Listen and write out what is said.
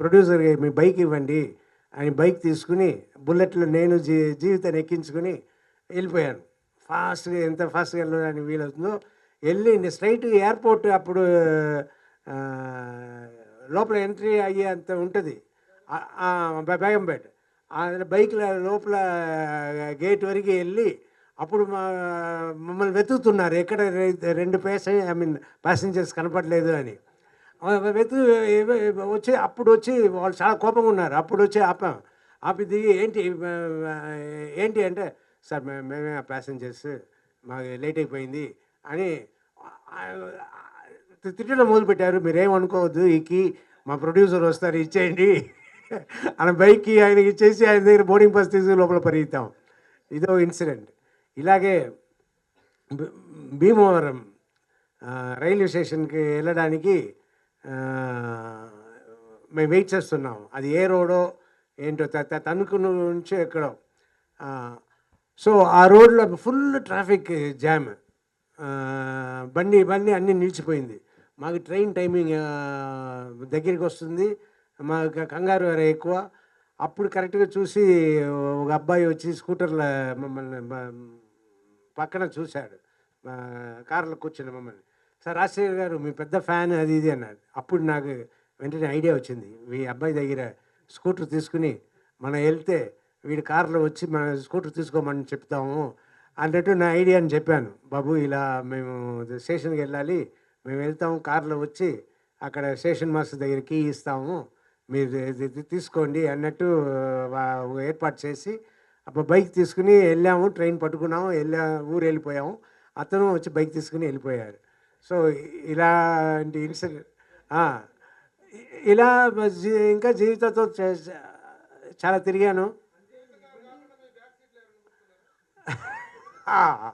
ప్రొడ్యూసర్‌కి మీ బైక్ ఇవ్వండి అని బైక్ తీసుకొని బుల్లెట్‌లో నేను జీవితాన్ని ఎక్కించుకొని వెళ్ళిపోయాను. ఫాస్ట్‌గా ఎంత ఫాస్ట్‌గా వెళ్ళడానికి వీలవుతుందో వెళ్ళి స్ట్రెయిట్ ఎయిర్‌పోర్ట్ అప్పుడు ఆహ్, లోపల ఎంట్రీ అయ్యేంత ఉంటది. బేగంపేట. బైక్‌ల లోపల గేట్ వరకి వెళ్ళి అప్పుడు మమ్మల్ని వెతుకుతున్నారు. ఎక్కడ 2 ఐ మీన్ ప్యాసింజర్స్ కనపడలేదు అని. వెతుకు వచ్చి అప్పుడొచ్చి వాళ్ళు చాలా కోపంగా ఉన్నారు. అప్పుడొచ్చి ఆపాం. ఆపి దిగి ఏంటి అంటే, "సార్ మేమే ఆ ప్యాసింజర్స్. మాకు లేట్ అయిపోయింది" అని ఆహ్, తిట్టడం మొదలుపెట్టారు. "మీరేమనుకోవద్దు. ఈ కీ మా ప్రొడ్యూసర్ వస్తారు ఇచ్చేయండి" అని బైక్ కీ ఆయనకి ఇచ్చేసి ఆయన దగ్గర బోర్డింగ్ పాస్ తీసుకొని లోపల పరిగెత్తాం. ఇదో ఇన్సిడెంట్. ఇలాగే భీ భీమవరం రైల్వే స్టేషన్‌కి వెళ్ళడానికి ఆహ్, మేము వెయిట్ చేస్తున్నాం. అది ఏ రోడో ఏంటో తణుకు నుంచి ఎక్కడో. సో, ఆ రోడ్‌లో ఫుల్ ట్రాఫిక్ జామ్. బండి అన్నీ నిలిచిపోయింది. మాకు ట్రైన్ టైమింగ్ దగ్గరికొస్తుంది. మాకు కంగారు వేరే ఎక్కువ. అప్పుడు కరెక్ట్‌గా చూసి ఒక అబ్బాయి వచ్చి స్కూటర్‌లో మమ్మల్ని పక్కన చూసాడు. కార్‌లో కూర్చున్న మమ్మల్ని. "సార్ రాజశేఖర్ గారు మీ పెద్ద ఫ్యాన్ అది ఇది" అన్నాడు. అప్పుడు నాకు వెంటనే ఐడియా వచ్చింది. ఈ అబ్బాయి దగ్గర స్కూటర్ తీసుకొని మనం ఎళ్తే వీడు కార్‌లో వచ్చి మన స్కూటర్ తీసుకోమని చెప్తాము అన్నట్టు నా ఐడియాని చెప్పాను. బాబు ఇలా మేము స్టేషన్‌కెళ్ళాలి. మేము వెళ్తాము కార్‌లో వచ్చి అక్కడ స్టేషన్ మాస్టర్ దగ్గర కీ ఇస్తాము. మీరు ఇది తీసుకోండి అన్నట్టు వా ఏర్పాటు చేసి బైక్ తీసుకొని వెళ్ళాము. ట్రైన్ పట్టుకున్నాము. ఊరెళ్ళిపోయాము. అతను వచ్చి బైక్ తీసుకొని వెళ్ళిపోయారు. సో, ఇలాంటి ఆ! ఇ ఇలా ఇంకా జీవితంతో చాలా తిరిగాను. ఆ!